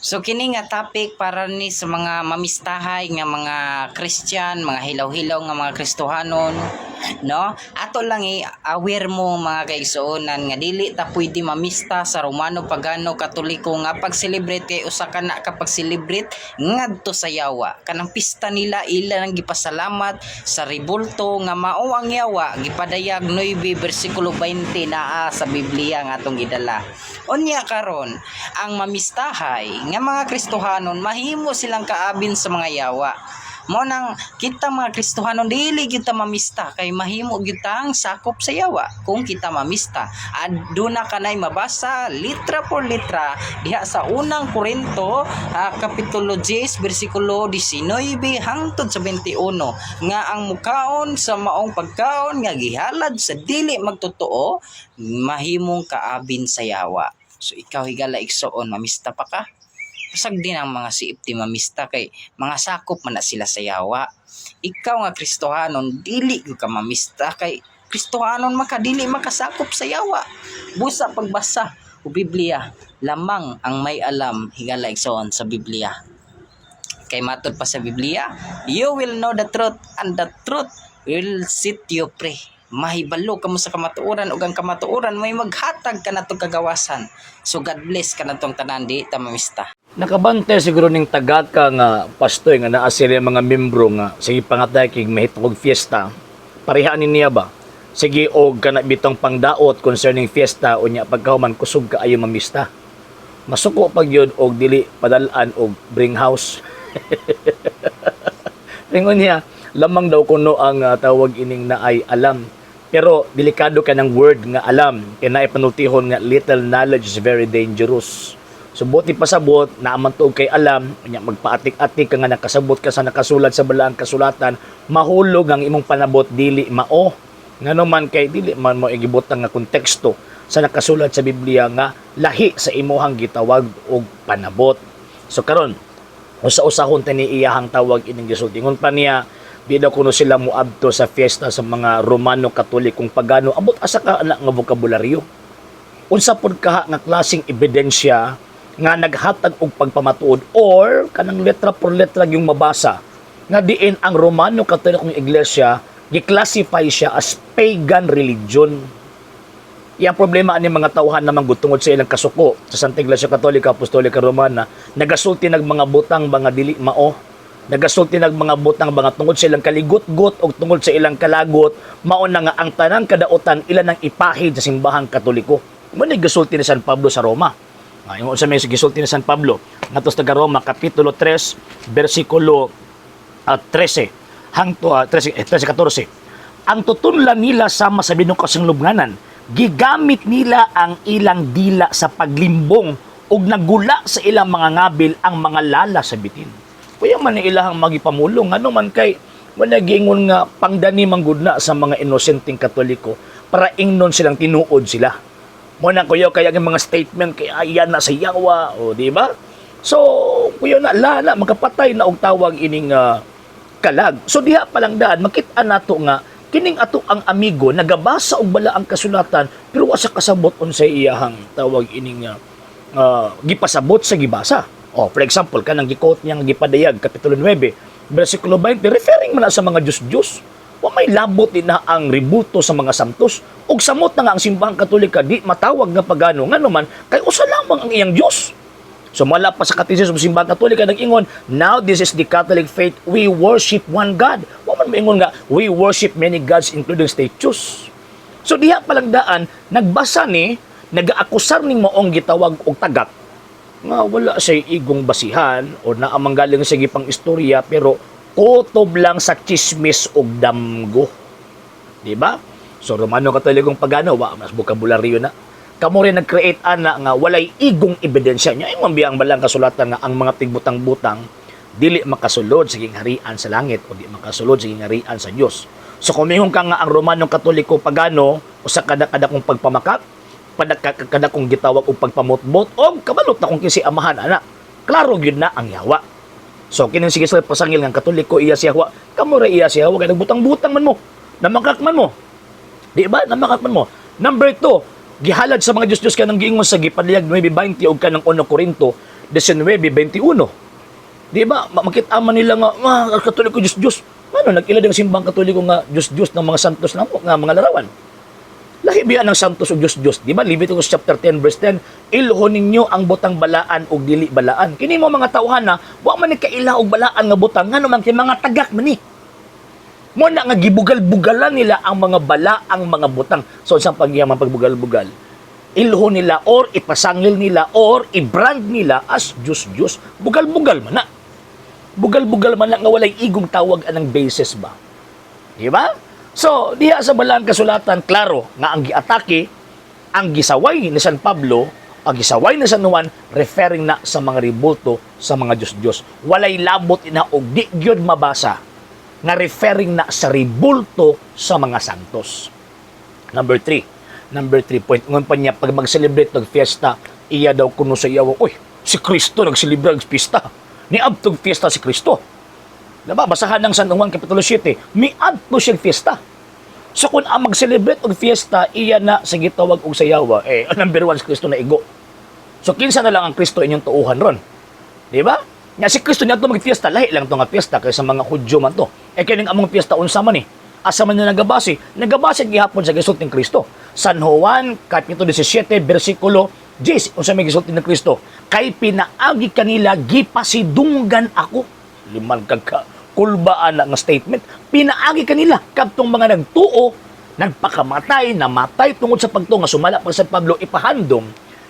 So kini nga topic para ni sa mga mamistahay nga mga Christian, mga hilaw-hilaw nga mga Kristohanon, no? Ato lang i-aware mo mga kaigsuonan nga dili ta pwede mamista sa Romano, Pagano, Katoliko nga pag-celebrate kay usa ka na kapag celebrate ngadto sa yawa. Kanang pista nila ila nang gipasalamat sa rebulto nga mao ang yawa gipadayag 9 bersikulo 20 naa sa Biblia nga atong gidala. Unya karon ang mamistahay nga mga Kristohanon mahimo silang kaabin sa mga yawa. Mo nang kita mga Kristohanon dili kita mamista kay mahimo gyud tang sakop sa yawa kung kita mamista. Aduna kanay mabasa litra por litra diha sa unang Korinto kapitulo 10 bersikulo 19 hangtod sa 21 nga ang mukaon sa maong pagkaon nga gihalad sa dili magtotoo mahimong kaabin sa yawa. So ikaw higala igsoon mamista pa ka? Pasag din ang mga siipti mamista kay mga sakop man na sila sa yawa. Ikaw nga Kristohanon dili gyud ka mamista kay Kristohanon makadili makasakop sa yawa. Busa pagbasa o Biblia lamang ang may alam higala igsoon sa Biblia. Kay matod pa sa Biblia, you will know the truth and the truth will set you free. Mahibalo kamo sa kamatuoran ug ang kamatuoran may maghatag kanatong kagawasan. So God bless kanatong tanan di ta mamista. Nakabantay siguro ning tagad ka nga pastoy nga naa sila mga membro nga sige pangatay kay mahitog fiesta. Pareha ni niya ba? Sige og kana bitong pangdaot concerning fiesta unya pagkahuman kusog ka ayo mamista. Masuko pag yun og dili padalaan og bring house. Ringon niya, lamang daw kuno ang tawag ining na ay alam. Pero delikado ka ng word nga alam. Kaya naipanultihon nga little knowledge is very dangerous. So buti pasabot na amantog kay alam, nya magpaatik-atik ka nga nakasabot ka sa nakasulat sa balaang kasulatan, mahulog ang imong panabot dili mao. Ngano man kay dili man mo igibutang nga konteksto sa nakasulat sa Biblia nga lahi sa imuhang gitawag og panabot. So karon usa-usahon tani iyahang tawag ining gisultingon pa niya di daw kuno sila muabto sa fiesta sa mga Romano, Katolikong, Pagano abot asa ka anak nga bokabularyo. Unsa pod ka nga klaseng ebidensya nga naghatag og pagpamatuod or kanang letra por letra yung mabasa nga diin ang Romano, Katolikong Iglesia gi-classify siya as pagan religion. Yang problema ani mga tawhan naman gutungod sa ilang kasuko sa Santa Iglesia Katolika Apostolika Romana nagasulti nag mga butang mga dili mao, nagasulti nag mga butang mga tungod sa ilang kaligot-got o tungod sa ilang kalagot mao na nga ang tanang kadautan ilan ang ipahid sa simbahang Katoliko. Mo ni gasulti ni San Pablo sa Roma. Yung sa may gisulti ni San Pablo ngadto sa Roma kapitulo 3 bersikulo 13 hangtod 13-14. Ang tutunlan nila sama sa binukasang lubnganan gigamit nila ang ilang dila sa paglimbong ug nagula sa ilang mga ngabil ang mga lala sa bitin. Kuya man ilahang magipamulong ano man kay wala giingon nga pangdani manggud na sa mga inosenteng Katoliko para ingnon silang tinuod sila. Mo na kuya kaya ang mga statement kay ayan na sa yawa o di ba? So kuya na lala magkapatay na og tawag ining kalag. So diha pa lang daan makita nato nga kining ato ang amigo nagabasa og bala ang kasulatan pero wa sa kasabot unsay iyahang tawag ining gipasabot sa gibasa. Oh, for example kanang gi-quote niya nga gipadayag kapitulo 9 bersikulo 20 referring man sa mga Diyos. Wa may labot din na ang ributo sa mga santos ug samot na nga ang simbahang Katolika di matawag nga pagano ngano man kay usa lamang ang iyang Dios. So mula pa sa katekismo sa simbahang Katolika nag-ingon, now this is the Catholic faith, we worship one God. Wa man maingon nga we worship many gods including statues. So diha pa lang daan nagbasa ni nagaakusar ning maong gitawag og tagak nga wala say igong basihan o naamang galing sa gipang istorya pero kutob lang sa chismis og damgo. Di ba? So Romano, Katolikong, Pagano wa mas bokabularyo na. Kamo rin nag-create ana nga walay igong ebidensya niya imong biyang balang kasulatan nga ang mga tigbutang-butang dili makasulod sa harian sa langit o di makasulod sa harian sa Dios. So kumihong ka nga ang Romano, Katoliko, Pagano usa kada kong pagpamakat kada kong gitawag og pagpamutbot o kabalot na kung kinsi amahan ana. Klaro gyud na ang yawa. So kining sige sa pasangil nga Katoliko iya si yawa, kamo ra iya si yawa kay nagbutang-butang man mo. Namakak man mo. Di ba? Namakak man mo. Number 2, gihalad sa mga Diyos-Diyos kanang giingon sa gipadayag 9:20 og kanang 1 Korinto 19:21. Di ba? Makita man nila nga, Katoliko Diyos. Ano, nag-ila ng simbang Katoliko nga Diyos ng mga santos na nga mga larawan. Lahi biya ng santos o Diyos. Di ba? Leviticus chapter 10 verse 10, ilhon ninyo ang butang balaan o dili balaan. Kini mo mga tauhan na, wa man ni kaila og balaan nga butang, nga naman kay mga tagak man ni. Mo na nga gibugal-bugalan nila ang mga bala, ang mga butang. So, isang pagyaman pagbugal-bugal. Ilhon nila or ipasangil nila or i-brand nila as Diyos. Bugal-bugal man na. Bugal-bugal man na nga walay igong tawag anang basis ba. Di ba? So, diha sa balang kasulatan, klaro nga ang giatake, ang gisaway ni San Pablo, ang gisaway ni San Juan, referring na sa mga ribulto sa mga Diyos. Walay labot ina og di gyud mabasa nga referring na sa ribulto sa mga santos. Number 3 point. Ngun pa niya, pag mag-celebrate ng fiesta, iya daw kuno sa iyaw, uy, si Kristo nag-celebrate ng fiesta. Niabtog fiesta si Kristo. Diba? Basahan ng San Juan Kapitulo 7, miadto siyang fiesta. So kung ang mag-celebrate og fiesta, iya na sa gitawag og sayawa, number 1 si Kristo na igo. So kinsa na lang ang Kristo inyong tuuhan ron. Diba? Nga si Kristo niya ito mag-fiesta, lahi lang ito nga fiesta kaysa mga Hudyo man to. Kining among fiesta unsa man asa man na nagabase gihapon sa gisulti ng Kristo. San Juan Kapitulo 17 versikulo 10, unsa may gisulti ng Kristo? Kay pinaagi kanila gipasidunggan ako. Liman kulbaan nga statement, pinaagi kanila kadtong mga nagtuo, nagpakamatay, namatay tungod sa pagtuo nga sumala pa sa Pablo ipahandom.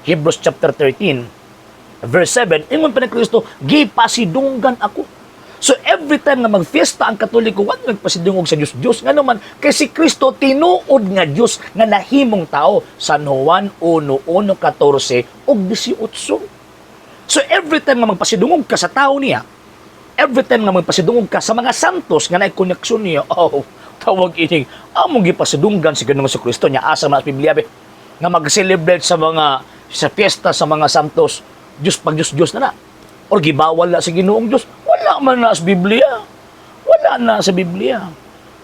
Hebrews chapter 13 verse 7, ingon pa ni Kristo, gipasidunggan ako. So every time nga magfiesta ang Katoliko, wala nagpasidungog sa Diyos nga naman, kay si Kristo tinuod nga Diyos nga nahimong tao. San Juan 1:14 ug 18. So every time nga magpasidungog ka sa tao niya, every time nga magpasidungog ka sa mga santos nga naay koneksyon niya, tawag ining among gipasidunggan si Ginoong Kristo niya asa man sa Biblia nga mag-celebrate sa fiesta sa mga santos, Diyos na or gibawal na sa Ginoong Diyos. Wala man na sa Biblia. Wala na sa Biblia.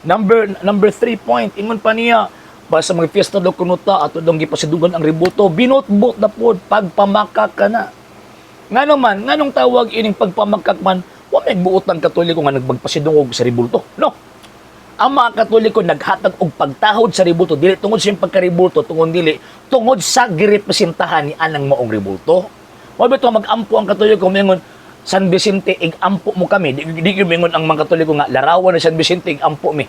Number 3 point, ingon pa niya, para sa mga fiesta daw kunuta at daw gipasidunggan ang ributo, binutbot na po, pagpamakak ka na. Nganong tawag ining pagpamakak man, wa may buot ng Katoliko nga nagpagpasidungog sa ribulto. No. Ang mga Katoliko naghatag og pagtahod sa ribulto dili tungod sa pagkaribulto, tungod sa girepresentahan ni anang maong ribulto. Wa bito magampo ang Katoliko mingon San Vicente igampo mo kami. Di mingon ang mga Katoliko nga larawan ni San Vicente igampo mi.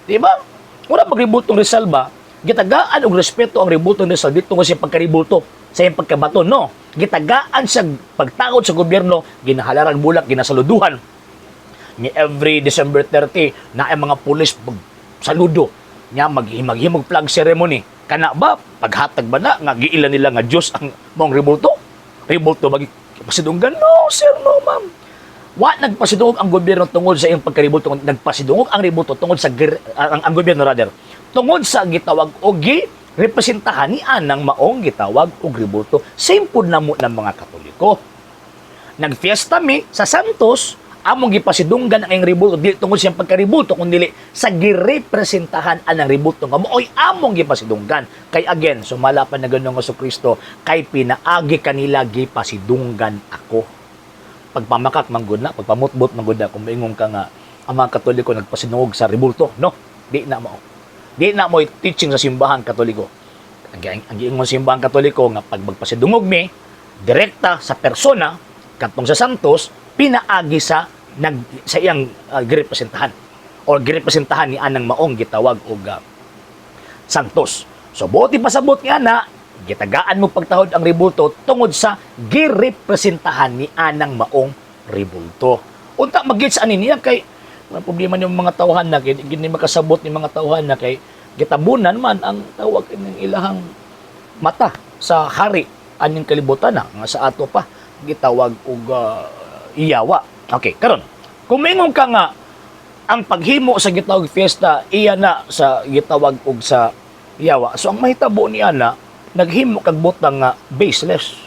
Di ba? Wala pagribultong Rizal ba? Gitagaan og respeto ang ribulto ni Rizal tungod sa pagkaribulto, sa iyang pagkabaton, no? Gitagaan sa pagtakod sa gobyerno, ginahalarang bulak, ginasaluduhan. Ni every December 30, na ay mga pulis saludo niya maghimog flag ceremony. Kana ba? Paghatag ba na? Nga giilan nila nga Diyos ang mong ribulto? Ribulto, pasidunggan? No, sir, no, ma'am. Wa nagpasidungog ang gobyerno tungod sa iyang pagkaribulto. Nagpasidungog ang ribulto tungod sa ang gobyerno rather. Tungod sa gitawag o representahan ni anang maong gitawag og ribulto. Same pud namo ng mga Katoliko. Nagfiesta mi sa Santos, among gipasidunggan ang ribulto dili tungod sa pagkaribulto kundi sa girepresentahan anang ribulto nga mo'y among gipasidunggan. Kay again, sumala pa na Ginoong Kristo, kay pinaagi kanila gipasidunggan ako. Pagpamakak manggod na, pagpamutbot manggod na, kung maingong ka nga ang mga Katoliko nagpasidungog sa ribulto, no? Di na mo. Di na mo teaching sa simbahan Katoliko. Ang giingon simbahan Katoliko nga pag magpasidungog mi direkta sa persona katong sa Santos, pinaagi sa iyang girepresentahan or girepresentahan ni anang maong gitawag og Santos. So buti pasabot nga na gitagaan mo pagtahod ang ribulto tungod sa girepresentahan ni anang maong ribulto. Unta magits ani niya kay ang problema ng mga tawhan na, gini makasabot ni mga tawhan na kay gitabunan man ang tawag ng ilahang mata sa hari aning kalibutan na nga sa ato pa gitawag og iyawa. Okay, karon kung mingon ka nga ang paghimo sa gitawag fiesta iya na sa gitawag og sa iyawa, so ang mahitabo ni ana naghimo kag butang nga baseless.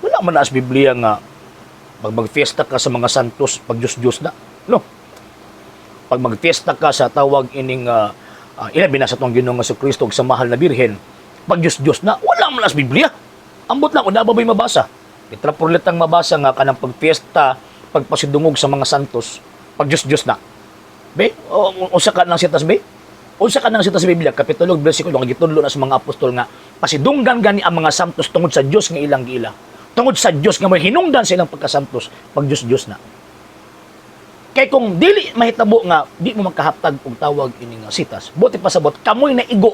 Wala man na sa Biblia nga pag magfiesta ka sa mga santos pag Diyos na, no? Pag magfiesta ka sa tawag ining ilabi na sa itong Ginoong Kristo sa mahal na birhen, pag Diyos na, wala man sa Biblia. Ambot lang, kung nababay mabasa. Itrapurlitang mabasa nga kanang pagpiesta, pagpasidungog sa mga santos, pag Diyos na. Be, usa ka nang sitas be? Usa ka nang sitas sa Biblia, kapitulo bersikulo nga gitudlo na sa mga apostol nga pasidunggan gani ang mga santos tungod sa Dios nga ilang giila. Tungod sa Dios nga may hinungdan silang pagkasantos, pag Diyos na. Kay kung dili mahitabo nga di mo magkahaptag og tawag ini nga sitas, buti pasabot kamoy na igo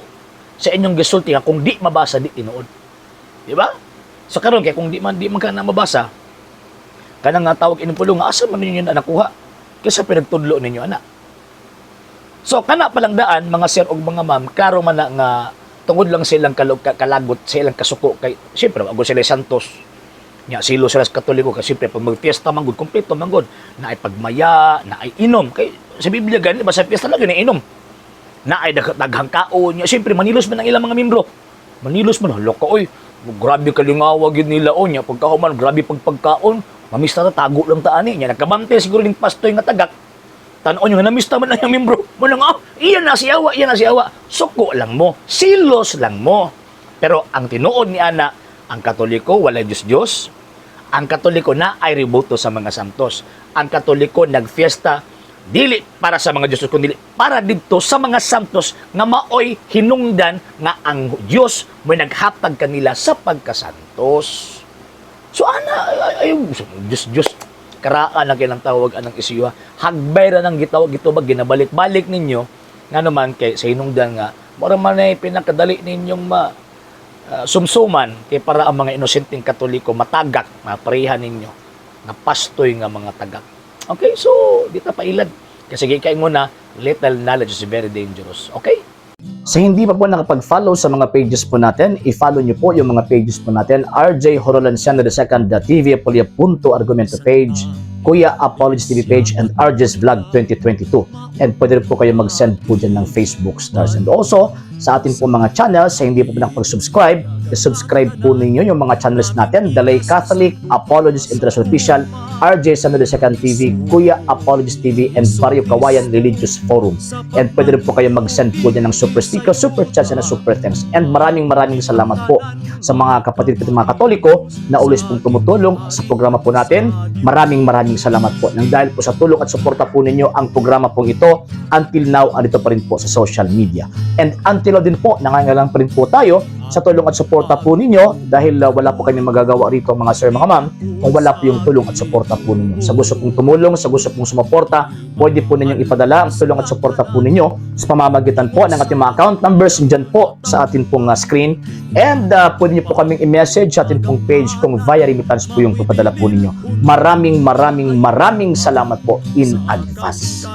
sa inyong gisulti nga kung di mabasa di tinuod. Di ba? So karon kay kung di man ka na mabasa, kanang nga tawag ining pulong nga asa man ninyo na nakuha kaysa pinagtudlo ninyo ana. So kana palang daan mga sir og mga ma'am karo man na nga tungod lang silang kalagot sa ilang kasuko kay siyempre ako sila santos. Nya silo sila sa Katoliko kasi siyempre pag magpiesta man gud kompleto man gud na ay pagmaya, na ay inom kay sa Biblia gani ba sa piesta lang na inom. Na ay daghang kaon nya siyempre manilos man ang ilang mga membro. Manilos man loko oy. Grabe kalingawag yun nila o niya. Pagkahuman, grabe pagkaon. Mamista na, tago lang taani niya. Nagkabante siguro ng pastoy nga tagak. Tanaw nyo nga, namista man lang yung membro. Manang, iyan na siyawa. Suko lang mo. Silos lang mo. Pero ang tinuod ni Ana, ang Katoliko, wala Diyos. Ang Katoliko na ay ributo sa mga santos. Ang Katoliko nagfiesta dili para sa mga Diyos kundi para dito sa mga santos nga maoy hinungdan nga ang Dios may naghatag kanila sa pagkasantos. So ana ay Diyos karaan na kinang tawag anang isiyo. Hagbay ra nang gitawag gitubag ginabalik-balik ninyo nga naman kay sa hinungdan nga mura man ay pinakadali ninyong sumsuman kay para ang mga inosenteng Katoliko matagak maparehan ninyo nga pastoy nga mga tagak. Okay, so di ta pailad. Kasi kay mo na, little knowledge is very dangerous. Okay? Sa hindi pa po nakapag-follow sa mga pages po natin, i-follow nyo po yung mga pages po natin. RJ Horolanciano II, TV Apolia Punto Argumento page, Kuya Apologies TV page, and RJ's Vlog 2022. And pwede rin po kayo mag-send po dyan ng Facebook stars. And also, sa atin po mga channels, sa hindi po nakapag-subscribe, i-subscribe po ninyo yung mga channels natin, The Lay Catholic, Apologies International Official, RJ Sanado II TV, Kuya Apologies TV, and Barrio Kawayan Religious Forum. And pwede rin po kayo mag-send po dyan ng super sticker, super chats, and super thanks. And maraming salamat po sa mga kapatid at mga Katoliko na ulis pong tumutulong sa programa po natin. Maraming salamat po. Nang dahil po sa tulong at suporta po ninyo, ang programa pong ito, until now, andito pa rin po sa social media. And until now din po, nangangailangan pa rin po tayo sa tulong at suporta po ninyo dahil wala po kami magagawa rito mga sir, mga ma'am kung wala po yung tulong at suporta po ninyo. Sa gusto pong tumulong, sa gusto pong sumuporta, pwede po ninyong ipadala ang tulong at suporta po ninyo sa pamamagitan po ng ating mga account numbers dyan po sa ating pong screen. And pwede nyo po kaming i-message sa ating pong page kung via remittance po yung papadala po ninyo. Maraming salamat po in advance.